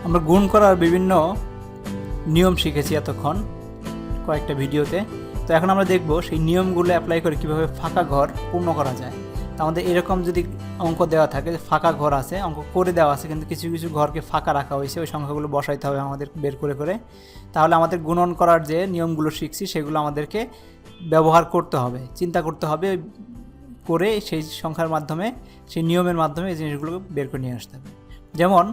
আমরা গুণ করার বিভিন্ন নিয়ম শিখেছি এতক্ষণ কয়েকটা ভিডিওতে। তো এখন আমরা দেখব সেই নিয়মগুলো অ্যাপ্লাই করে কীভাবে ফাঁকা ঘর পূর্ণ করা যায়। তো আমাদের এরকম যদি অঙ্ক দেওয়া থাকে, ফাঁকা ঘর আছে, অঙ্ক করে দেওয়া আছে, কিন্তু কিছু কিছু ঘরকে ফাঁকা রাখা হয়েছে, ওই সংখ্যাগুলো বসাইতে হবে আমাদের বের করে করে। তাহলে আমাদের গুণন করার যে নিয়মগুলো শিখছি সেগুলো আমাদেরকে ব্যবহার করতে হবে, চিন্তা করতে হবে, করে সেই সংখ্যার মাধ্যমে, সেই নিয়মের মাধ্যমে এই জিনিসগুলো বের করে নিয়ে আসতে হবে। যেমন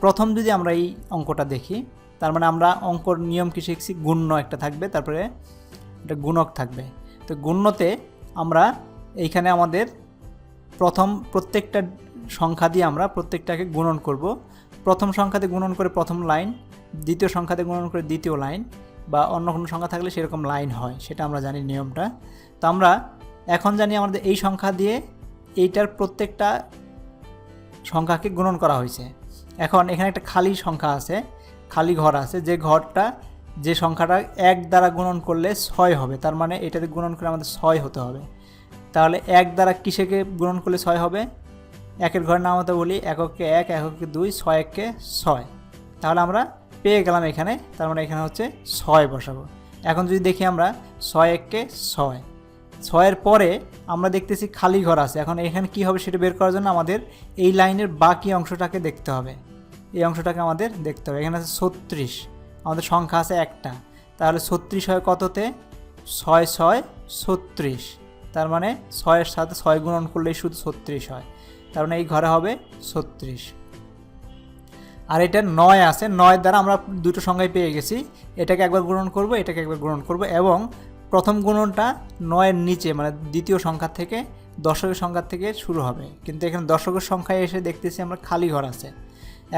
প্রথম যদি আমরা এই অঙ্কটা দেখি, তার মানে আমরা অঙ্কর নিয়ম কি শিখছি, গুণ্য একটা থাকবে, তারপরে একটা গুণক থাকবে। তো গুণ্যতে আমরা এইখানে আমাদের প্রত্যেকটা সংখ্যা দিয়ে আমরা প্রত্যেকটাকে গুণন করব। প্রথম সংখ্যাতে গুণন করে প্রথম লাইন, দ্বিতীয় সংখ্যাতে গুণন করে দ্বিতীয় লাইন, বা অন্য কোনো সংখ্যা থাকলে সেরকম লাইন হয়, সেটা আমরা জানি নিয়মটা। তো আমরা এখন জানি আমাদের এই সংখ্যা দিয়ে এইটার প্রত্যেকটা সংখ্যাকে গুণন করা হয়েছে। এখন এখানে একটা খালি সংখ্যা আছে, খালি ঘর আছে, যে ঘরটা, যে সংখ্যাটা 1 দ্বারা গুণন করলে 6 হবে, তার মানে এটাতে গুণন করে আমাদের 6 হতে হবে। তাহলে 1 দ্বারা কিসেকে গুণন করলে 6 হবে? একের ঘরের নাম হতে বলি, এককে 1, এককে 2, 6 এককে 6। তাহলে আমরা পেয়ে গেলাম এখানে, তার মানে এখানে হচ্ছে 6 বসাবো। এখন যদি দেখি আমরা 6 এককে 6, 6-এর পরে আমরা দেখতেছি খালি ঘর আছে। এখন এখানে কি হবে সেটা বের করার জন্য আমাদের এই লাইনের বাকি অংশটাকে দেখতে হবে, এই অংশটাকে আমাদের দেখতে হবে। এখানে আছে 36, আমাদের সংখ্যা আছে একটা, তাহলে 36 হয় কততে? 6 6 36, তার মানে 6-এর সাথে 6 গুণন করলেই শুধু 36 হয়, তার মানে এই ঘরে হবে 36। আর এটা 9 আছে, 9 দ্বারা আমরা দুটো সংখ্যাই পেয়ে গেছি, এটাকে একবার গুণন করব, এটাকে একবার গুণন করব, এবং প্রথম গুণনটা 9-এর নিচে, মানে দ্বিতীয় সংখ্যা থেকে, দশকের সংখ্যা থেকে শুরু হবে, কিন্তু এখানে দশকের সংখ্যায় এসে দেখতেছি আমরা খালি ঘর আছে।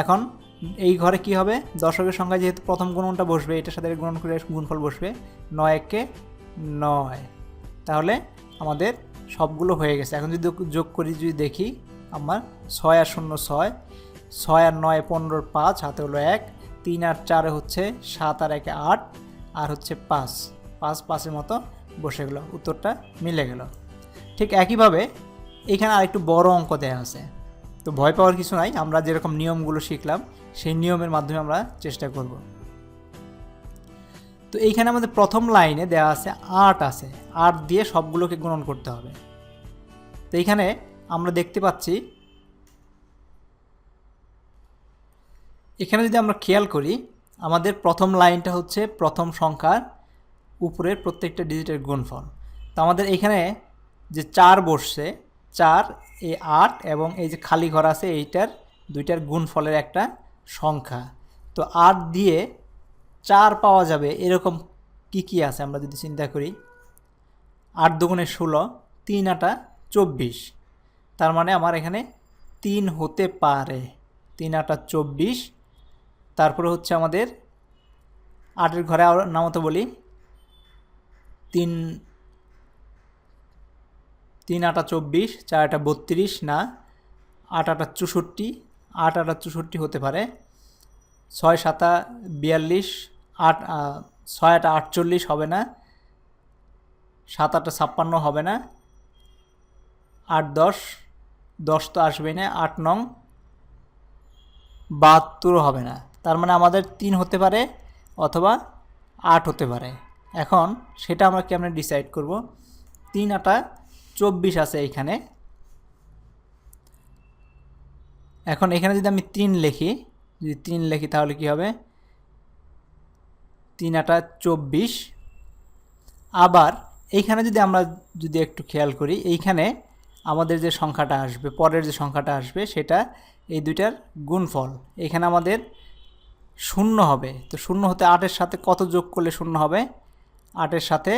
এখন এই ঘরে কি হবে? দশকের সংখ্যায় যেহেতু প্রথম গুণনটা বসবে, এটার সাথে গুণন করে গুণফল বসবে, 9 এককে 9, তাহলে আমাদের সবগুলো হয়ে গেছে। এখন যদি যোগ করি, যদি দেখি, আমার 6 আর 0 6, 6 আর 9 15, 5 হাতে হলো 1, 3 আর 4 হচ্ছে 7, আর 1 8, আর হচ্ছে 5, 5-5-এর মতো বসে গেল, উত্তরটা মিলে গেল। ঠিক একইভাবে এখানে আরেকটু বড় অঙ্ক দেওয়া আছে। তো ভয় পাওয়ার কিছু নাই, আমরা যেরকম নিয়মগুলো শিখলাম সেই নিয়মের মাধ্যমে আমরা চেষ্টা করব। তো এইখানে আমাদের প্রথম লাইনে দেওয়া আছে 8 আছে, 8 দিয়ে সবগুলোকে গুণন করতে হবে। তো এইখানে আমরা দেখতে পাচ্ছি, এখানে যদি আমরা খেয়াল করি, আমাদের প্রথম লাইনটা হচ্ছে প্রথম সংখ্যার উপরের প্রত্যেকটা ডিজিটের গুণফল। তো আমাদের এখানে যে 4 বসছে, 4, এই 8 এবং এই যে খালি ঘর আছে, এইটার দুইটার গুণফলের একটা সংখ্যা। তো 8 দিয়ে 4 পাওয়া যাবে এরকম কি আছে আমরা যদি চিন্তা করি, 8 দুগুণে 16, 3 8 24, তার মানে আমার এখানে 3 হতে পারে, 3 8 24। তারপরে হচ্ছে আমাদের 8-এর ঘরে নামতে বলি, 3 8 24, 4 8 32, না, 8 8 64, 8 8 64 হতে পারে, 6 7 42, 8 6 8 48 হবে না, 7 8 56 হবে না, 8 10 10 তো আসবে না, 8 9 72 হবে না। তার মানে আমাদের 3 হতে পারে অথবা 8 হতে পারে। এখন সেটা আমরা কেমনে ডিসাইড করব? 3 8 24 আছে এইখানে। এখন এখানে যদি আমি 3 লিখি, যদি 3 লিখি তাহলে কি হবে? 3 8 24। আবার এইখানে যদি আমরা একটু খেয়াল করি, এইখানে আমাদের যে সংখ্যাটা আসবে, পরের যে সংখ্যাটা আসবে, সেটা এই দুইটার গুণফল। এখানে আমাদের 0 হবে। তো 0 হতে 8-এর সাথে কত যোগ করলে 0 হবে? 8-এর সাথে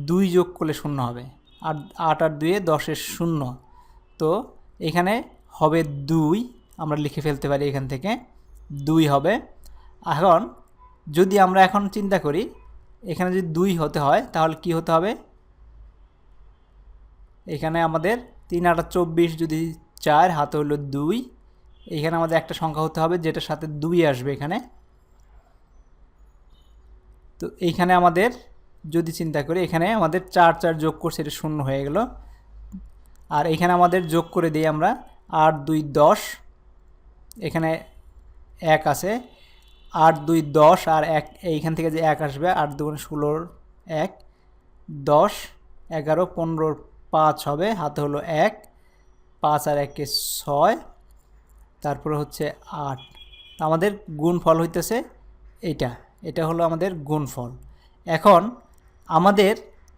2 যোগ করলে 0 হবে। আর 8 আর 2 10-এর 0। তো এখানে হবে 2, আমরা লিখে ফেলতে পারি এখান থেকে 2 হবে। এখন যদি আমরা এখন চিন্তা করি, এখানে যদি 2 হতে হয় তাহলে কি হতে হবে? এখানে আমাদের 3 8 24 যদি 4 হাতে হলো 2, এখানে আমাদের একটা সংখ্যা হতে হবে যেটার সাথে 2 আসবে এখানে। তো এইখানে আমাদের যদি চিন্তা করি, এখানে আমাদের 4 4 যোগ করছে, এটা 0 হয়ে গেল। আর এখানে আমাদের যোগ করে দিই আমরা, 8 2 10, এখানে 1 আছে, 8 2 10 আর 1 এইখান থেকে যে 1 আসবে 8 2 16 1 10 11 15 5 হবে, হাতে হলো 1, 5 আর 1 কে 6, তারপরে হচ্ছে 8। আমাদের গুণফল হইতেছে এটা হলো আমাদের গুণফল। এখন আমাদের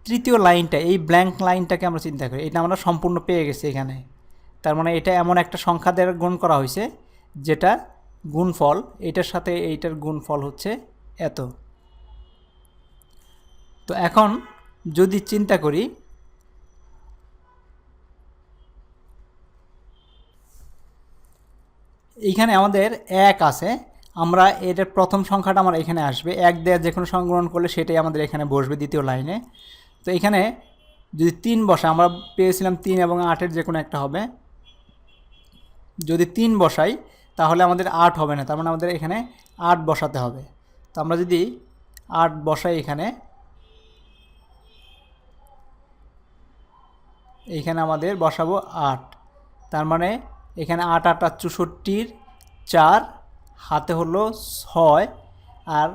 তৃতীয় লাইনটা, এই ব্ল্যাঙ্ক লাইনটাকে আমরা চিন্তা করি, এটা আমরা সম্পূর্ণ পেয়ে গেছি এখানে। তার মানে এটা এমন একটা সংখ্যা দ্বারা গুণ করা হয়েছে যেটা গুণফল, এটার সাথে এইটার গুণফল হচ্ছে এত। তো এখন যদি চিন্তা করি, এইখানে আমাদের 1 আছে, আমরা এটার প্রথম সংখ্যাটা আমার এখানে আসবে, 1 দিয়ে যে কোনো সংখ্যা গ্রহণ করলে সেটাই আমাদের এখানে বসবে দ্বিতীয় লাইনে। তো এখানে যদি 3 বসাই, আমরা পেয়েছিলাম 3 এবং 8-এর যে কোনো একটা হবে, যদি 3 বসাই তাহলে আমাদের 8 হবে না, তার মানে আমাদের এখানে 8 বসাতে হবে। তো আমরা যদি 8 বসাই এইখানে আমাদের বসাবো 8, তার মানে এখানে 8 8 64, 4 হাতে হলো 6, আর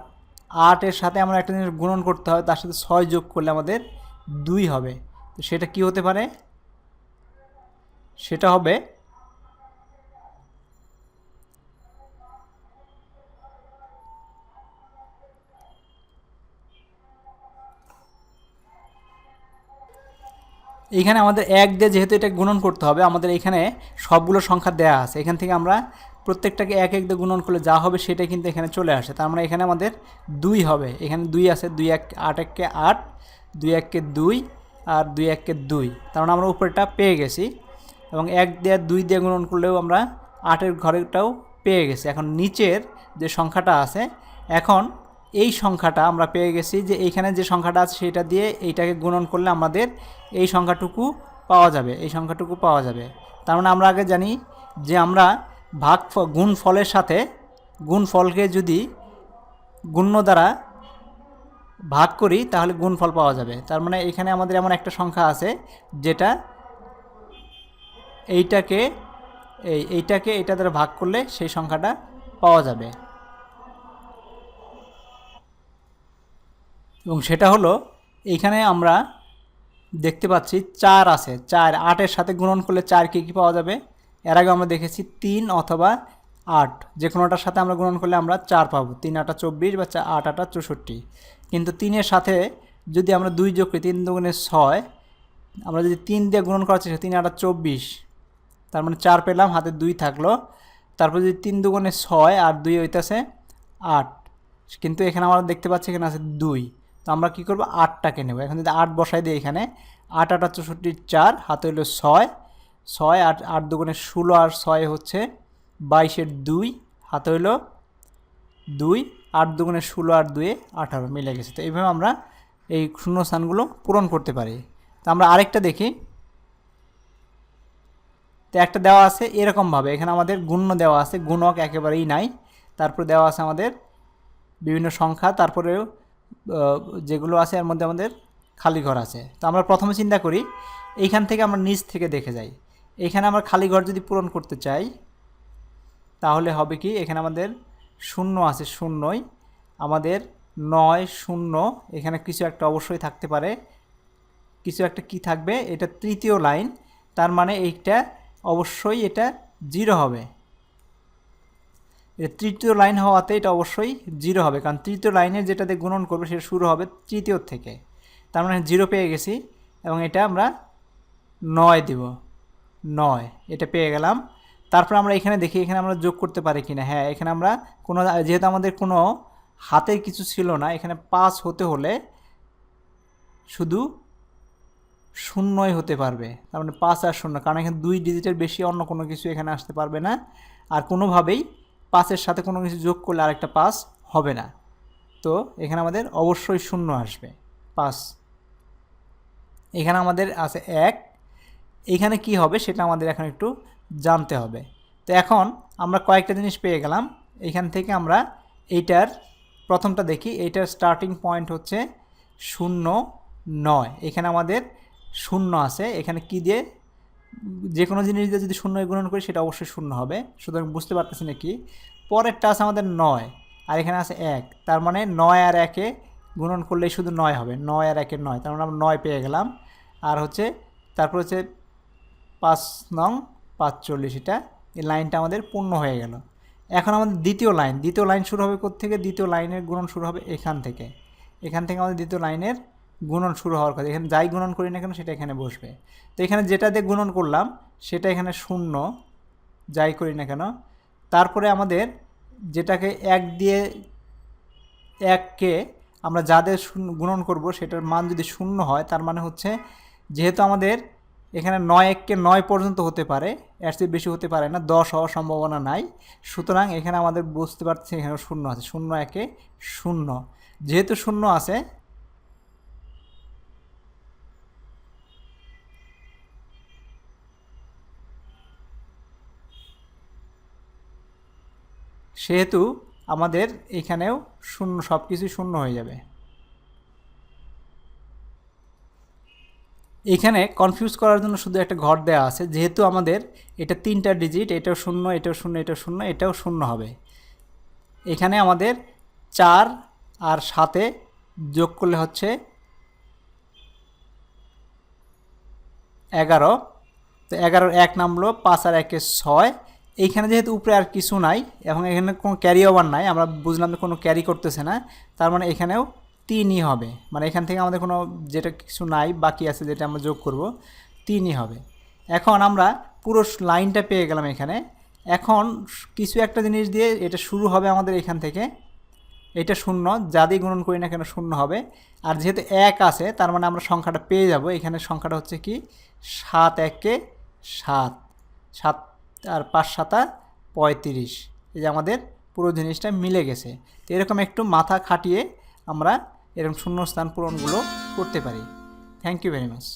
8-এর সাথে আমরা একটা জিনিস গুণন করতে হয়, তার সাথে 6 যোগ করলে আমাদের 2 হবে। তো সেটা কি হতে পারে? সেটা হবে এইখানে আমাদের 1 দিয়ে যেহেতু এটা গুণন করতে হবে, আমাদের এখানে সবগুলো সংখ্যা দেয়া আছে, এখান থেকে আমরা প্রত্যেকটাকে 1 1 দিয়ে গুণন করলে যা হবে সেটাই কিন্তু এখানে চলে আসে। তার মানে এখানে আমাদের 2 হবে, এখানে 2 আছে, 2 1 8 1 কে 8, 2 1 কে 2 আর 2 1 কে 2, তার মানে আমরা উপরেটা পেয়ে গেছি। এবং 1 দিয়ে 2 দিয়ে গুণন করলেও আমরা 8-এর ঘরেরটাও পেয়ে গেছি। এখন নিচের যে সংখ্যাটা আছে, এখন এই সংখ্যাটা আমরা পেয়ে গেছি যে এইখানে যে সংখ্যাটা আছে সেটা দিয়ে এইটাকে গুণন করলে আমাদের এই সংখ্যাটুকু পাওয়া যাবে। তার মানে আমরা আগে জানি যে আমরা গুণফলের সাথে গুণফলকে যদি গুণ্য দ্বারা ভাগ করি তাহলে গুণফল পাওয়া যাবে। তার মানে এখানে আমাদের এমন একটা সংখ্যা আছে যেটা এইটাকে এইটা দ্বারা ভাগ করলে সেই সংখ্যাটা পাওয়া যাবে, এবং সেটা হলো এইখানে আমরা দেখতে পাচ্ছি 4 আছে, 4 8-এর সাথে গুণন করলে 4 কী পাওয়া যাবে? এর আগে আমরা দেখেছি 3 অথবা 8, যে কোনোটার সাথে আমরা গুণন করলে আমরা 4 পাবো, 3 8 24 বা 8 8 64। কিন্তু 3-এর সাথে যদি আমরা 2 যোগ করি, 3 2 6, আমরা যদি 3 দিয়ে গুণন করার চেষ্টা, 3 8 24, তার মানে 4 পেলাম, হাতে 2 থাকলো। তারপর যদি 3 2 6 আর 2 হইতেছে 8, কিন্তু এখানে আমরা দেখতে পাচ্ছি এখানে আছে 2, তো আমরা কী করবো? 8টাকে নেব। এখন যদি 8 বসাই দিই, এখানে 8 8 64 4, হাতে হলো 6, 6 8 8 2 16 আর 6 হচ্ছে 22-এর 2, হাতে হলো 2, 8 2 16 আর 2 18 মিলে গেছে। তো এইভাবে আমরা এই শূন্যস্থানগুলো পূরণ করতে পারি। তো আমরা আরেকটা দেখি। তো একটা দেওয়া আছে এরকমভাবে, এখানে আমাদের গুণ্য দেওয়া আছে, গুণক একেবারেই নাই, তারপর দেওয়া আছে আমাদের বিভিন্ন সংখ্যা, তারপরেও যেগুলো আছে এর মধ্যে আমাদের খালি ঘর আছে। তো আমরা প্রথমে চিন্তা করি, এইখান থেকে আমরা নিচ থেকে দেখে যাই, এইখানে আমরা খালি ঘর যদি পূরণ করতে চাই তাহলে হবে কি? এখানে আমাদের 0 আছে, 0ই আমাদের 9 0, এখানে কিছু একটা অবশ্যই থাকতে পারে, কিছু একটা কি থাকবে? এটা তৃতীয় লাইন, তার মানে এইটা অবশ্যই এটা 0 হবে। এটা তৃতীয় লাইন হওয়াতে এটা অবশ্যই 0 হবে, কারণ তৃতীয় লাইনের যেটাতে গুণন করবে সেটা শুরু হবে তৃতীয় থেকে, তার মানে 0 পেয়ে গেছি। এবং এটা আমরা 9 দিব, 9 এটা পেয়ে গেলাম। তারপর আমরা এখানে দেখি এখানে আমরা যোগ করতে পারি কিনা। হ্যাঁ, এখানে আমরা কোনো, যেহেতু আমাদের কোনো হাতের কিছু ছিল না, এখানে 5 হতে হলে শুধু 0ই হতে পারবে, তার মানে 5 আর 0, কারণ এখানে 2 ডিজিটের বেশি অন্য কোনো কিছু এখানে আসতে পারবে না, আর কোনোভাবেই 5-এর সাথে কোনো কিছু যোগ করলে আরেকটা 5 হবে না। তো এখানে আমাদের অবশ্যই 0 আসবে, 5। এখানে আমাদের আছে 1, এইখানে কি হবে সেটা আমাদের এখন একটু জানতে হবে। তো এখন আমরা কয়েকটা জিনিস পেয়ে গেলাম। এইখান থেকে আমরা এইটার প্রথমটা দেখি, এইটার স্টার্টিং পয়েন্ট হচ্ছে 0 9, এখানে আমাদের 0 আছে, এখানে কি দিয়ে যে কোনো জিনিস দিয়ে যদি 0 গুণন করি সেটা অবশ্যই 0 হবে, সুতরাং বুঝতে পারতেছি না কি। পরেরটা আছে আমাদের 9, আর এখানে আছে 1, তার মানে 9 আর 1-এ গুণন করলেই শুধু 9 হবে, 9 আর 1-এ 9, তার মানে আমরা 9 পেয়ে গেলাম। আর হচ্ছে তারপর হচ্ছে 5 নং 45, এটা এই লাইনটা আমাদের পূর্ণ হয়ে গেল। এখন আমাদের দ্বিতীয় লাইন শুরু হবে কোত্থেকে? দ্বিতীয় লাইনের গুণন শুরু হবে এখান থেকে আমাদের দ্বিতীয় লাইনের গুণন শুরু হওয়ার কথা। এখানে যাই গুণন করি না কেন সেটা এখানে বসবে। তো এখানে যেটা দিয়ে গুণন করলাম সেটা এখানে 0, যাই করি না কেন। তারপরে আমাদের যেটাকে 1 দিয়ে 1কে আমরা যাদের গুণন করব সেটার মান যদি 0 হয়, তার মানে হচ্ছে যেহেতু আমাদের এখানে 9 1কে 9 পর্যন্ত হতে পারে, এর চেয়ে বেশি হতে পারে না, 10 হওয়ার সম্ভাবনা নাই। সুতরাং এখানে আমাদের বুঝতে পারছি এখানে 0 আছে, 0 1-এ 0, যেহেতু 0 আছে সেহেতু আমাদের এখানেও 0, সব কিছুই 0 হয়ে যাবে। এখানে কনফিউজ করার জন্য শুধু একটা ঘর দেওয়া আছে, যেহেতু আমাদের এটা 3টা ডিজিট, এটাও 0, এটাও 0, এটাও 0, এটাও 0 হবে। এখানে আমাদের 4 আর 7-এ যোগ করলে হচ্ছে 11, তো 11-র 1 নামলো, 5 আর 1-এ 6। এইখানে যেহেতু উপরে আর কিছু নাই এবং এখানে কোনো ক্যারি ওভার নাই, আমরা বুঝলাম যে কোনো ক্যারি করতেছে না, তার মানে এখানেও 3ই হবে। মানে এখান থেকে আমাদের কোনো যেটা কিছু নাই বাকি আছে যেটা আমরা যোগ করব, 3ই হবে। এখন আমরা পুরো লাইনটা পেয়ে গেলাম এখানে। এখন কিছু একটা জিনিস দিয়ে এটা শুরু হবে আমাদের এখান থেকে, এটা 0, যা দিয়ে গুণন করি না কেন 0 হবে। আর যেহেতু 1 আছে তার মানে আমরা সংখ্যাটা পেয়ে যাব। এখানে সংখ্যাটা হচ্ছে কি 7 1-এ 7, 7 আর 5 7 35। এই যে আমাদের পুরো জিনিসটা মিলে গেছে। তো এরকম একটু মাথা খাটিয়ে আমরা এরকম শূন্যস্থান পূরণগুলো করতে পারি। Thank you very much.